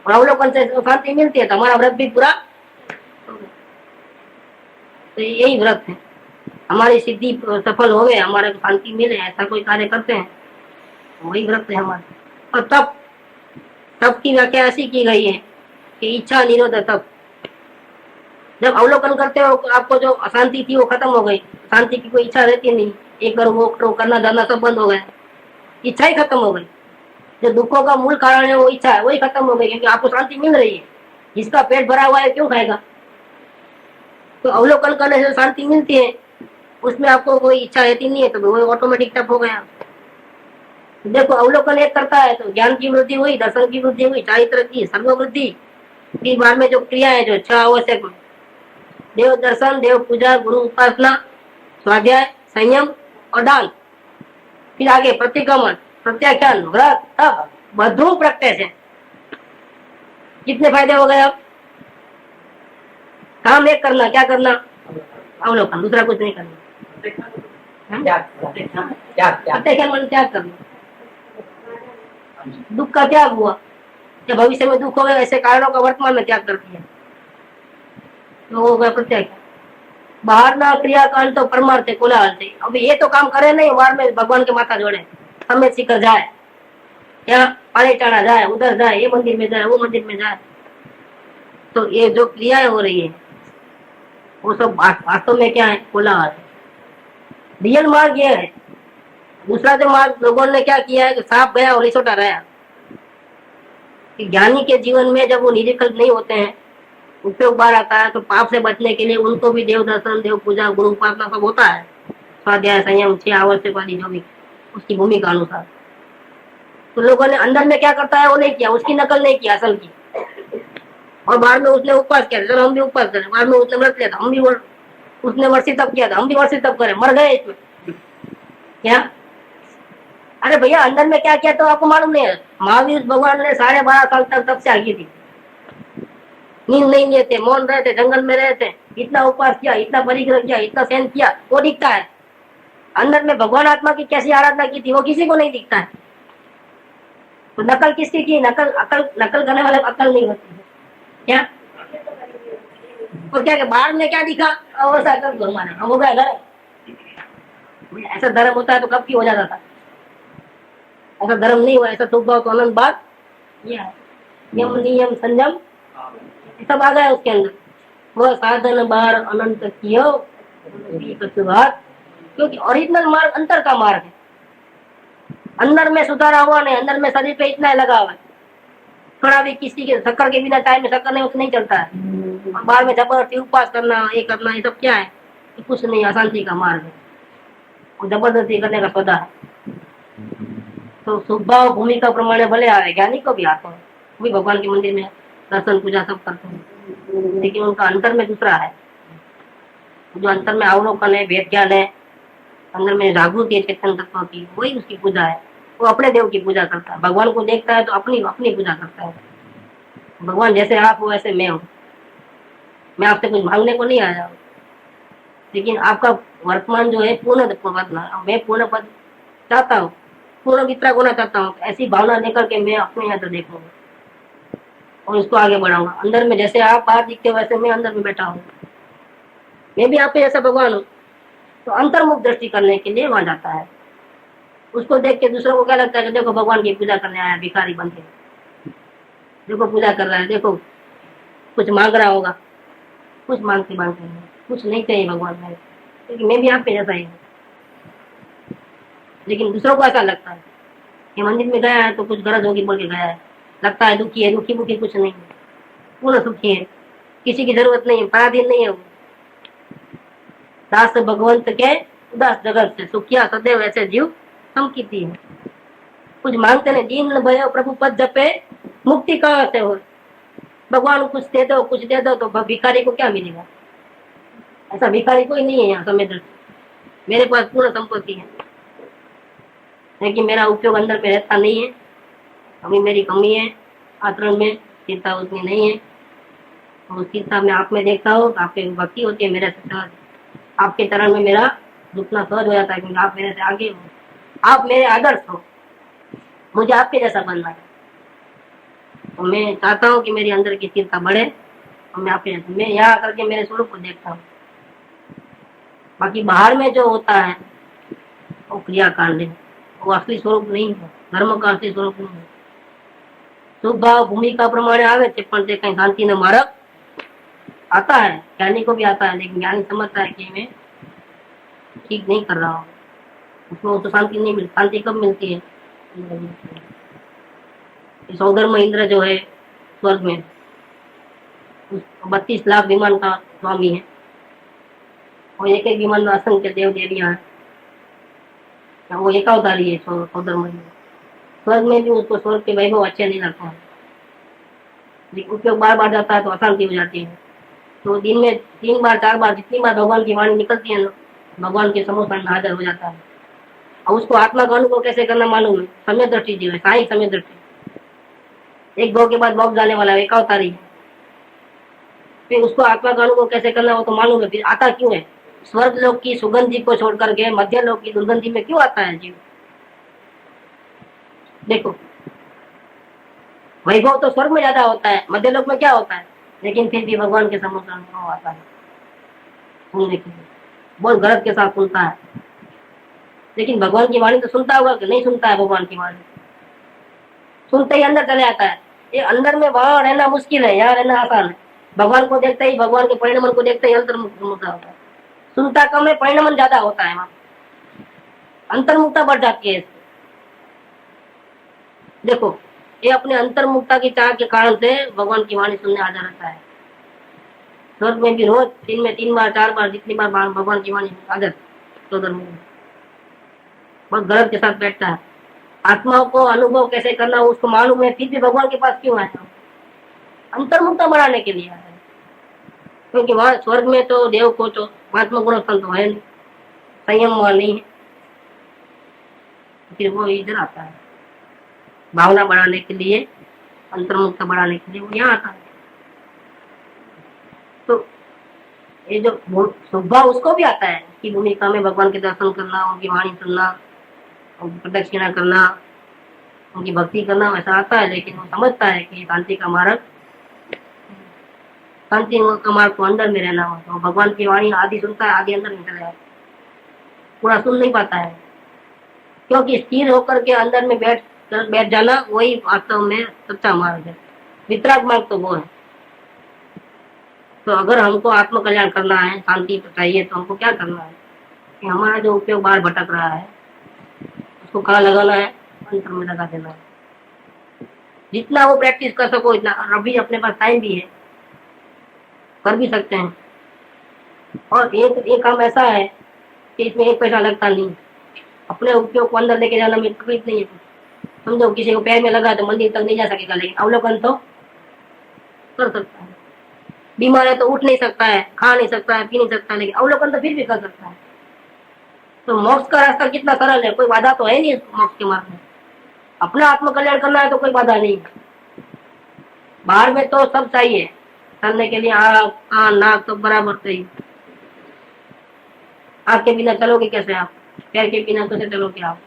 और अवलोकन से शांति मिलती है तो हमारा व्रत भी पूरा। तो यही व्रत है, हमारी सिद्धि सफल हो गए, हमारे को शांति मिले, ऐसा कोई कार्य करते हैं, वही व्रत है हमारे। और तप, तप की व्याख्या ऐसी की गई है कि इच्छा निरोध तप। जब अवलोकन करते हो आपको जो अशांति थी वो खत्म हो गई, शांति की कोई इच्छा रहती नहीं, एक करो वो करो, करना धरना सब बंद हो गया, इच्छा ही खत्म हो गई। जो दुखों का मूल कारण है वो इच्छा है, वही खत्म हो गई, क्योंकि आपको शांति मिल रही है। जिसका पेट भरा हुआ है क्यों खाएगा? तो अवलोकन करने से शांति मिलती है, उसमें आपको कोई इच्छा रहती नहीं है, तो वो ऑटोमेटिक तप हो गया। देखो अवलोकन एक करता है तो ज्ञान की वृद्धि हुई, दर्शन की वृद्धि हुई, चारित्र की सर्ववृद्धि। फिर बाद में जो क्रिया है जो 6 आवश्यक, देव दर्शन, देव पूजा, गुरु उपासना, स्वाध्याय, संयम और दान। फिर आगे प्रतिक्रमण, प्रत्याख्यान, व्रत, तप, बधु प्रत्यय से कितने फायदे हो गए? अब काम एक करना, क्या करना? अवलोकन, दूसरा कुछ नहीं करना। प्रत्याख्यान मन त्याग करना, दुख का त्याग हुआ, जब भविष्य में दुख हो गया ऐसे कारणों का वर्तमान में त्याग कर दिया, तो हो गया प्रत्याख्यान। बाहर ना क्रियाकांड तो परमार्थ कोलाहल थे। अब ये तो काम करे नहीं, बाहर में भगवान के माथा जोड़े, समय सीकर जाए, या पानी टाना जाए, उधर जाए, ये मंदिर में जाए, वो मंदिर में जाए, तो ये जो क्रियाएं हो रही है वो सब वास्तव में क्या है? कोलाहल। रियल मार्ग ये है। दूसरा जो मार्ग लोगों ने क्या किया है कि सांप गया और लिसोटा रहा। ज्ञानी के जीवन में जब वो निरीक्षक नहीं होते हैं, उपयोग बार आता है, तो पाप से बचने के लिए उनको भी देव दर्शन, देव पूजा, गुरु उपासना सब होता है, स्वाध्याय, संयम, 6 आवश्यक वाली जो भी उसकी भूमिका अनुसार। तो लोगों ने अंदर में क्या करता है वो नहीं किया, उसकी नकल नहीं किया असल की, और बाद में उसने उपवास किया, चलो हम भी उपवास करें, बाद में उसने व्रत लिया था, हम भी उसने वर्षी तप किया था, हम भी वर्षी तप करें, मर गए इसमें क्या? अरे भैया अंदर में क्या किया तो आपको मालूम नहीं है। महावीर भगवान ने 12.5 साल तक तपस्या की थी, नींद नहीं लिए थे, मौन रहे थे, जंगल में रहे थे, इतना उपवास किया, इतना परिग्रह किया, इतना सहन किया, वो दिखता है। अंदर में भगवान आत्मा की कैसी आराधना की थी वो किसी को नहीं दिखता है। तो नकल किसकी की? नकल करने वाले अकल नहीं होती है क्या? और क्या बाहर में क्या दिखा वैसा कर दो, हमारे हो गया धर्म। ऐसा धर्म होता है तो कब की हो जाता था, ऐसा धर्म नहीं हुआ। ऐसा तो अनंत बात यम नियम संयम सब आ गया उसके अंदर। वह साधन बार अनंत कियो, क्योंकि ओरिजिनल मार्ग अंतर का मार्ग है। अंदर में सुधारा हुआ नहीं, अंदर में शरीर पे इतना लगा हुआ है, थोड़ा भी किसी के शक्कर के बिना टाइम में शक्कर नहीं नहीं चलता है। और बाहर में जबरदस्ती उपवास करना, ये करना, ये सब क्या है? ये कुछ नहीं, अशांति का मार्ग है, और जबरदस्ती करने का सौदा है। तो स्वभाव भूमिका प्रमाण भले आ रहे, ज्ञानी को भी आते हैं, वो भी भगवान के मंदिर में दर्शन पूजा सब करते हैं, लेकिन उनका अंतर में दूसरा है। जो अंतर में अवलोकन है, वेद ज्ञान है, अंदर में जागृति है चेतन तत्व की, वही उसकी पूजा है। वो अपने देव की पूजा करता है, भगवान को देखता है तो अपनी अपनी पूजा करता है। भगवान जैसे आप हो वैसे मैं हूँ, मैं आपसे कुछ मांगने को नहीं आया हूँ, लेकिन आपका वर्तमान जो है पूर्ण पद, मैं पूर्ण पद चाहता हूँ, पूर्ण वितराग होना चाहता हूँ। ऐसी भावना लेकर के मैं अपने यहाँ तो देखूंगा और उसको आगे बढ़ाऊंगा। अंदर में जैसे आप बाहर दिखते वैसे मैं अंदर में बैठा हूँ, मैं भी आपके जैसा भगवान हूँ। तो अंतर्मुख दृष्टि करने के लिए वहां जाता है। उसको देख के दूसरों को क्या लगता है कि देखो भगवान की पूजा करने आया भिखारी बन के, देखो पूजा कर रहा है, देखो कुछ मांग रहा होगा, कुछ मांगते कुछ नहीं चाहिए भगवान में, क्योंकि मैं भी आपके जैसा ही हूँ। लेकिन दूसरों को ऐसा लगता है कि मंदिर में गया है तो कुछ गरज होगी बोल के गया है, लगता है दुखी है, दुखी मुखी कुछ नहीं है, पूर्ण सुखी है, किसी की जरूरत नहीं है, पराधीन नहीं है। दास भगवंत के उदास जगत से सुखिया सदैव ऐसे जीव समकीती है। कुछ मांगते नहीं, दीन भयो प्रभु पद जपे मुक्ति कहाँ से हो। भगवान कुछ दे दो तो भिखारी को क्या मिलेगा? ऐसा भिखारी कोई नहीं है यहाँ समय दृष्टि। मेरे पास पूर्ण संपत्ति है, लेकिन मेरा उपयोग अंदर में रहता नहीं है। अभी मेरी कमी है आचरण में, स्थिरता उतनी नहीं है। और स्थिरता में आप में देखता हूँ, आपके भक्ति होती है मेरे साथ, आपके चरण में मेरा झुकना सहज हो जाता है, क्योंकि आप मेरे से आगे हो, आप मेरे आदर्श हो, मुझे आपके जैसा बनना है। तो मैं चाहता हूँ कि मेरी अंदर की स्थिरता बढ़े और मैं आपके जैसा, मैं यहाँ आकर के मेरे स्वरूप को देखता हूँ। बाकी बाहर में जो होता है वो क्रियाकांड है, वो असली स्वरूप नहीं है, धर्म का असली स्वरूप नहीं है। सुख भाव भूमिका प्रमाणे आवे छे, पण ते कहीं शांति न मार्ग आता है, ज्ञानी को भी आता है, लेकिन ज्ञानी समझता है कि मैं ठीक नहीं कर रहा हूँ, उसमें तो शांति नहीं मिलती। शांति कब मिलती है? सौधर्म इंद्र जो है स्वर्ग में, 32 लाख विमान का स्वामी है, और एक एक विमान में असंख्य देव देवियां हैं, वो एकावतारी है सौधर्म इंद्र। स्वर्ग में भी उसको स्वर्ग के वैभव अच्छे नहीं लगते हैं, लेकिन उपयोग बार बार जाता है तो अशांति हो जाती है। तो दिन में 3 बार 4 बार जितनी बार भगवान की वाणी निकलती है ना, भगवान के समूह में हाजिर हो जाता है। और उसको आत्मा का अनुभव कैसे करना मालूम है, समय दृष्टि जीव है, साई समय दृष्टि। एक भाव के बाद भाव जाने वाला है, एकावतारी है। फिर उसको आत्मा का अनुभव कैसे करना वो तो मालूम है, फिर आता क्यों है? स्वर्ग लोक की सुगंधि को छोड़ करके मध्य लोक की दुर्गंधि में क्यों आता है जीव? देखो, वैभव तो स्वर्ग में ज्यादा होता है, मध्य लोक में क्या होता है, लेकिन फिर भी भगवान के सम्मुख अनुभव आता है सुनने के लिए, बहुत गलत के साथ सुनता है। लेकिन भगवान की वाणी तो सुनता होगा कि नहीं सुनता है? भगवान की वाणी सुनते ही अंदर चले आता है। ये अंदर में वहां रहना मुश्किल है, यहाँ रहना आसान है। भगवान को देखते ही, भगवान के परिणमन को देखते ही अंतर्मुक्त होता है। सुनता कम है, परिणमन ज्यादा होता है, वहां अंतर्मुक्ता बढ़ जाती है। देखो, ये अपने अंतर्मुक्ता की चाह के कारण से भगवान की वाणी सुनने आ जाता है। स्वर्ग में भी रोज दिन में 3 बार 4 बार जितनी बार भगवान की वाणी आ जाती है, बहुत गलत के साथ बैठता है। आत्माओं को अनुभव कैसे करना उसको मालूम है, फिर भी भगवान के पास क्यों आया? अंतर्मुक्ता बढ़ाने के लिए आया है। क्योंकि वहां स्वर्ग में तो देव को तो महात्मा गुण तो है नहीं, संयम वहां नहीं है, फिर वो इधर आता है भावना बढ़ाने के लिए, अंतर्मुक्ता बढ़ाने के लिए वो यहाँ आता है। तो ये जो स्वभाव उसको भी आता है कि भूमिका में भगवान के दर्शन करना, उनकी वाणी सुनना, प्रदक्षिणा करना, उनकी भक्ति करना, वैसा आता है। लेकिन वो समझता है कि शांति का मार्ग, शांति का मार्ग को अंदर में रहना हो, तो भगवान की वाणी आदि सुनता है, आदि अंदर निकल जाए, पूरा सुन नहीं पाता है। क्योंकि स्थिर होकर के अंदर में बैठ जाना वही वास्तव में सच्चा मार्ग है। वितराग मार्ग तो वो है। तो अगर हमको आत्म कल्याण करना है, शांति चाहिए, तो हमको क्या करना है कि हमारा जो उपयोग बाहर भटक रहा है उसको कहाँ लगाना है? अंतर में लगा देना है। जितना वो प्रैक्टिस कर सको इतना, अभी अपने पास टाइम भी है, कर भी सकते हैं। और एक काम ऐसा है कि इसमें 1 पैसा लगता नहीं, अपने उपयोग को अंदर लेके जाना में तकलीफ नहीं है। समझो किसी को पैर में लगा तो मंदिर तक नहीं जा सकेगा, लेकिन अवलोकन तो कर सकता है। बीमार है तो उठ नहीं सकता है, खा नहीं सकता है, पी नहीं सकता है, लेकिन अवलोकन तो फिर भी कर सकता है। तो मोक्ष का रास्ता कितना सरल है, कोई बाधा तो है नहीं मोक्ष के मार्ग में। अपना आत्म कल्याण करना है तो कोई बाधा नहीं। बाहर में तो सब चाहिए चलने के लिए, आँख कान नाक तो बराबर चाहिए। आँख के बिना चलोगे कैसे आप? पैर के बिना कैसे चलोगे आप?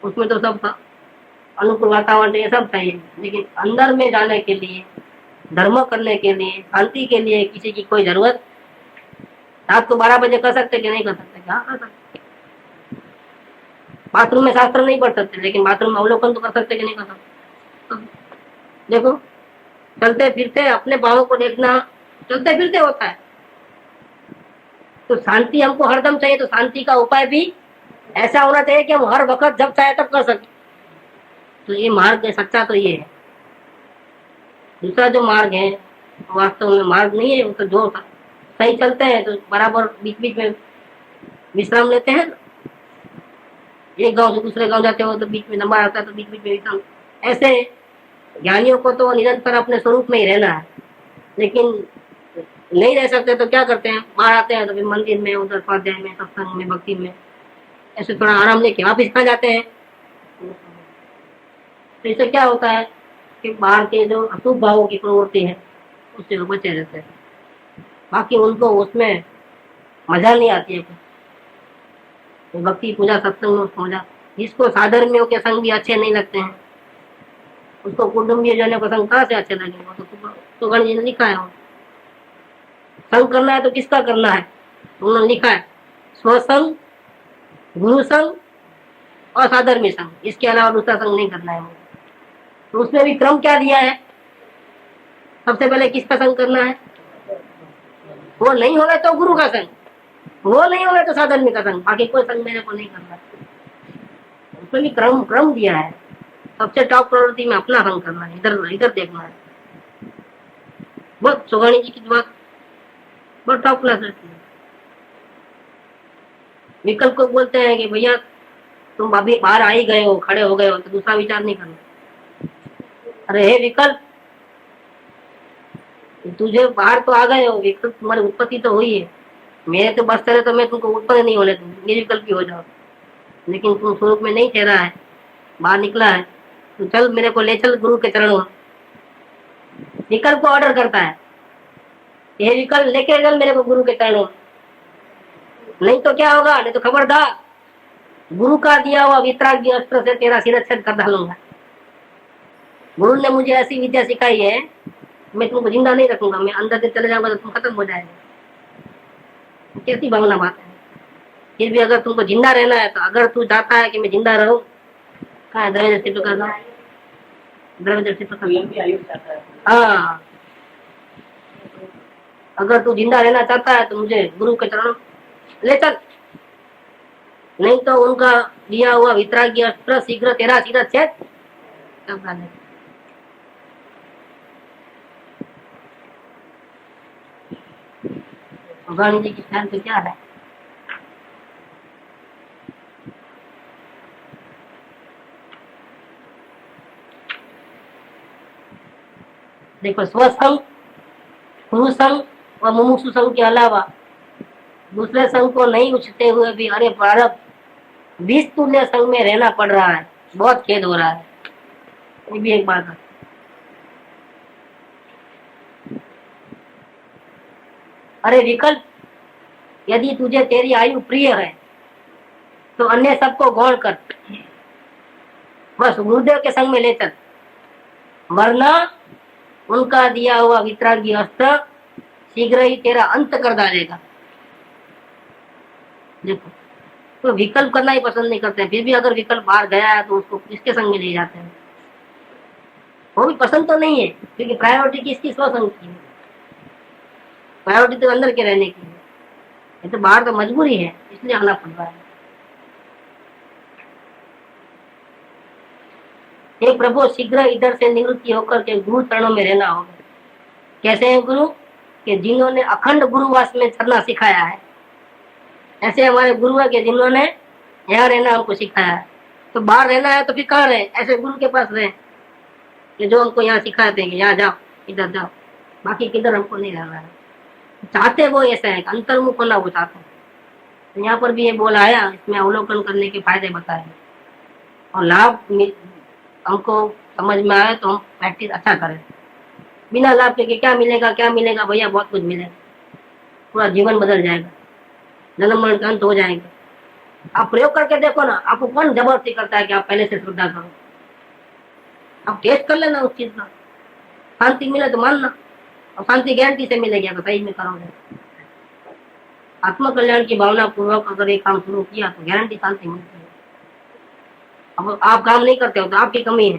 उसमें तो सब अनुकूल वातावरण ये सब चाहिए। लेकिन अंदर में जाने के लिए, धर्म करने के लिए, शांति के लिए किसी की कोई जरूरत? रात को 12 बजे कर सकते कि नहीं कर सकते? क्या कर सकते? बाथरूम में शास्त्र नहीं पढ़ सकते, लेकिन बाथरूम में अवलोकन तो कर सकते कि नहीं कर सकते? तो देखो, चलते फिरते अपने भावों को देखना चलते फिरते होता है। तो शांति हमको हरदम चाहिए, तो शांति का उपाय भी ऐसा होना चाहिए कि हम हर वक्त जब चाहे तब कर सके। तो ये मार्ग है सच्चा, तो ये है। दूसरा जो मार्ग है वास्तव में मार्ग नहीं है, वो तो जो सही चलते हैं तो बराबर बीच बीच में विश्राम लेते हैं। एक गांव से दूसरे गांव जाते हो तो बीच में नंबर आता है, तो बीच बीच में विश्राम। ऐसे ज्ञानियों को तो निरंतर अपने स्वरूप में ही रहना है, लेकिन नहीं रह सकते तो क्या करते हैं, बाहर आते हैं तो फिर मंदिर में, उधर स्वाध्याय में, सत्संग में, भक्ति में, ऐसे थोड़ा आराम लेके वापिस आ जाते हैं। तो इससे क्या होता है कि बाहर के जो अशुभ भावों की प्रवृत्ति है उससे वो बचे रहते हैं, बाकी उनको उसमें मजा नहीं आती है। तो भक्ति पूजा सत्संग में उसको मजा, जिसको साधर्मियों के संग भी अच्छे नहीं लगते हैं उसको कुटुंबीय जनों के संग कहाँ से अच्छे लगेंगे। तो गणेश जी ने लिखा है, संग करना है तो किसका करना है, उन्होंने लिखा है स्वसंग, गुरु संग और साधर्मी संग, इसके अलावा दूसरा संग नहीं करना है। तो उसमें भी क्रम क्या दिया है, सबसे पहले किसका संग करना है, वो नहीं होगा तो गुरु का संग, वो नहीं होगा तो साधर्मी का संग, बाकी कोई संग मेरे को नहीं करना। उसमें भी क्रम क्रम दिया है, सबसे टॉप प्रायोरिटी में अपना संग करना है, इधर इधर देखना है। बहुत सुगानी जी की बात बहुत टॉप क्लास रहती है। विकल्प को बोलते हैं कि भैया तुम अभी बाहर आ ही गए हो, खड़े हो गए हो, तो दूसरा विचार नहीं करना। अरे हे विकल्प, तुझे बाहर तो आ गए हो, विकल्प तुम्हारी उत्पत्ति तो हुई है, मेरे तो बस चले तो मैं तुमको उत्पन्न नहीं होने दूं, ये विकल्प ही हो जाओ। लेकिन तुम स्वरूप में नहीं ठहरा है, बाहर निकला है, तो चल मेरे को ले चल गुरु के चरणों में। विकल्प को ऑर्डर करता है, ये विकल्प लेके चल मेरे को गुरु के चरणों में, नहीं तो क्या होगा, नहीं तो खबरदार गुरु का दिया हुआ वितरागी अस्त्र से तेरा सिरच्छेद कर डालूंगा। गुरु ने मुझे ऐसी विद्या सिखाई है, मैं तुमको जिंदा नहीं रखूंगा, मैं अंदर से चले जाऊंगा तो तुम खत्म हो जाएगा। कैसी भावना बात है। फिर भी अगर तुमको जिंदा रहना है, तो अगर तू चाहता है कि मैं जिंदा रहूं, कहा है द्रव्य दृष्टि करना, द्रव्य दृष्टि करना। हाँ, अगर तू जिंदा रहना चाहता है तो मुझे गुरु के चरणों ले चल, नहीं तो उनका दिया हुआ वितरागी अस्त्र शीघ्र तेरा सिरच्छेद कर डालेगा। भगवान जी की ख्याल तो क्या है, देखो स्वसंग, गुरु संग और मुमुक्षु संग के अलावा दूसरे संग को नहीं उछते हुए भी अरे प्रारब्ध विष तुल्य संग में रहना पड़ रहा है, बहुत खेद हो रहा है। ये भी एक बात है। अरे विकल्प, यदि तुझे तेरी आयु प्रिय है तो अन्य सबको गौर कर, बस गुरुदेव के संग में ले चल, वरना उनका दिया हुआ वितरागी अस्त्र शीघ्र ही तेरा अंत कर डालेगा। देखो, तो विकल्प करना ही पसंद नहीं करते हैं, फिर भी अगर विकल्प बाहर गया है तो उसको किसके संग में ले जाते हैं, वो भी पसंद तो नहीं है, क्योंकि प्रायोरिटी किसकी, स्वसंग की है, प्रायोरिटी तो अंदर के रहने की है। ये तो बाहर तो मजबूरी है, इसलिए आना पड़ रहा है। हे प्रभु, शीघ्र इधर से निवृत्ति होकर के गुरु चरणों में रहना होगा। कैसे है गुरु, कि जिन्होंने अखंड गुरुवास में चलना सिखाया है, ऐसे हमारे गुरु है कि जिन्होंने यहाँ रहना हमको सिखाया है। तो बाहर रहना है तो फिर कहाँ रहे, ऐसे गुरु के पास रहे कि जो हमको यहाँ सिखाते हैं कि यहाँ जाओ, इधर जाओ, बाकी किधर हमको नहीं रहना है। चाहते वो ऐसा है, अंतर्मुख होना वो चाहते हैं। तो यहाँ पर भी ये बोला आया, इसमें अवलोकन करने के फायदे बताए और लाभ हमको समझ में आए तो हम प्रैक्टिस अच्छा करें। बिना लाभ के क्या मिलेगा, क्या मिलेगा भैया, बहुत कुछ मिलेगा, पूरा जीवन बदल जाएगा, जन्म मरण का अंत हो जाएगा। आप प्रयोग करके देखो ना, आपको कौन जबरदस्ती करता है कि आप पहले से श्रद्धा करो, आप टेस्ट कर लेना उस चीज का, शांति मिले तो मानना, और शांति गारंटी से मिलेगी तो सही में करोगे। आत्म कल्याण की भावना पूर्वक अगर एक काम शुरू किया तो गारंटी शांति मिलती है। अब आप काम नहीं करते हो तो आपकी कमी है।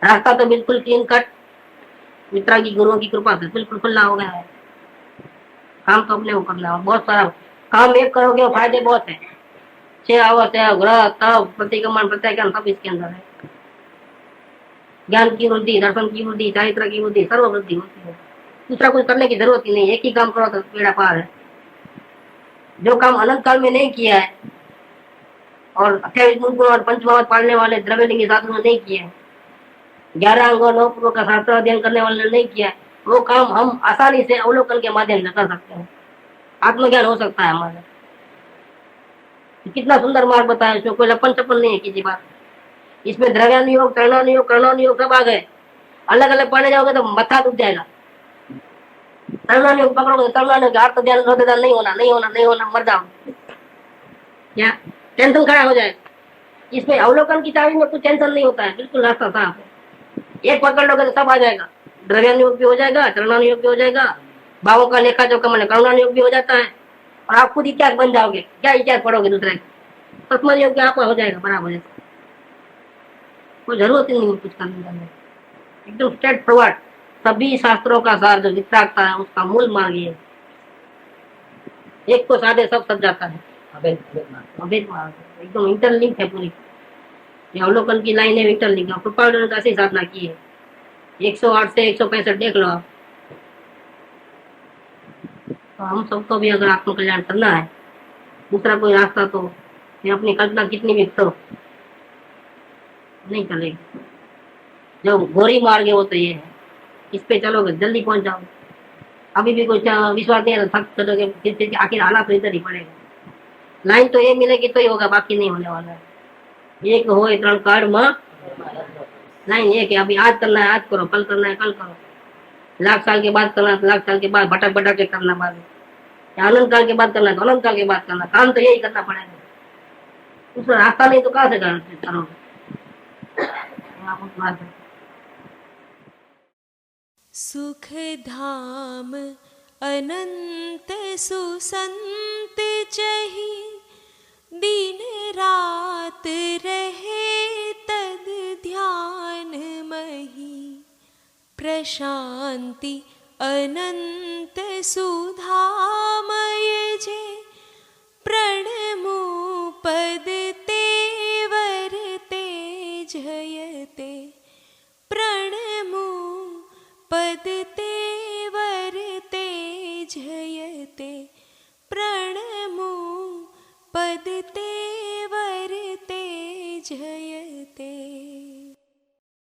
रास्ता तो बिल्कुल क्लीन कट वितरागी गुरुओं की कृपा से बिल्कुल खुला हो गया है, काम तो अपने को करना है। बहुत सारा काम एक करोगे और फायदे बहुत है, 6 अवस्था, ग्रह, तप, प्रतिक्रमण, प्रत्याख्यान सब इसके अंदर है। ज्ञान की वृद्धि, दर्शन की वृद्धि, चारित्र की वृद्धि, सर्व वृद्धि होती है। दूसरा कुछ करने की जरूरत ही नहीं, एक ही काम करो तो बेड़ा पार है। जो काम अनंत काल में नहीं किया है और 28 गुण और पंचभाव पालने वाले द्रव्यलिंगी साधुओं ने नहीं किया है, 11 अंगों 9 पूर्व का शास्त्र अध्ययन करने वाले ने नहीं किया है, वो काम हम आसानी से अवलोकन के माध्यम से कर सकते हैं। आत्मज्ञान हो सकता है हमारा। कितना सुंदर मार्ग बताया, इसमें कोई लपन छपन नहीं है किसी बात। इसमें द्रव्यान योग, तृणान योग, कर्णान योग सब आ गए। अलग अलग पढ़ने जाओगे तो मत्था दुख जाएगा। तृणान योग पकड़ोगे, तृणान योग आत्म ध्यान हृदय ध्यान नहीं होना, नहीं होना, नहीं होना, मर जाओ, क्या टेंशन खड़ा हो जाए। इसमें अवलोकन की चाबी में कुछ टेंशन नहीं होता है, बिल्कुल रास्ता साफ है। एक पकड़ लोगे तो सब आ जाएगा। द्रव्यान योग भी हो जाएगा, तृणान योग भी हो जाएगा, भावों का लेखा जो कमल करुणान योग भी हो जाता है, और आप खुद इतिहास बन जाओगे। क्या इतिहास पढ़ोगे दूसरे का? तत्म योग आपका हो जाएगा बराबर है। कोई जरूरत ही नहीं है कुछ करने का, एकदम स्ट्रेट फॉरवर्ड। सभी शास्त्रों का सार जो वितरागता है उसका मूल मार्ग ये है। एक को साधे सब सज जाता है, अभेद मार्ग एकदम इंटरलिंक है पूरी। ये अवलोकन की लाइन है इंटरलिंक। कृपाल ने ऐसी साधना की है। 108 से 165 देख लो आप। तो हम सबको भी अगर आत्म कल्याण करना है, दूसरा कोई रास्ता तो ये अपनी कल्पना कितनी भी करो नहीं चलेगी। जो गोरी मार्ग है वो तो ये है, इस पे चलोगे जल्दी पहुंच जाओगे। अभी भी कुछ विश्वास नहीं है तो थक चलोगे, फिर आखिर हालात तो इधर ही पड़ेगा। लाइन तो ये मिलेगी तो ही होगा, बाकी नहीं होने वाला है। एक हो इतना कर्म लाइन ये कि अभी आज करना है आज करो, कल करना है कल करो, लाख साल के बाद करना है लाख साल के बाद भटक भटक के करना, बाद अनंत काल के बाद करना है तो अनंत काल के बाद करना। काम तो यही करना पड़ेगा, उसमें रास्ता नहीं तो कहाँ से करोगे। सुख धाम अनंत सुसंत चही, दिन रात रहे तद ध्यान मही। प्रशांति अनंत सुधामय जे, प्रणमु पद तेवर तेजयते। प्रणमु पद तेवर तेजयते, प्रणमु पद ते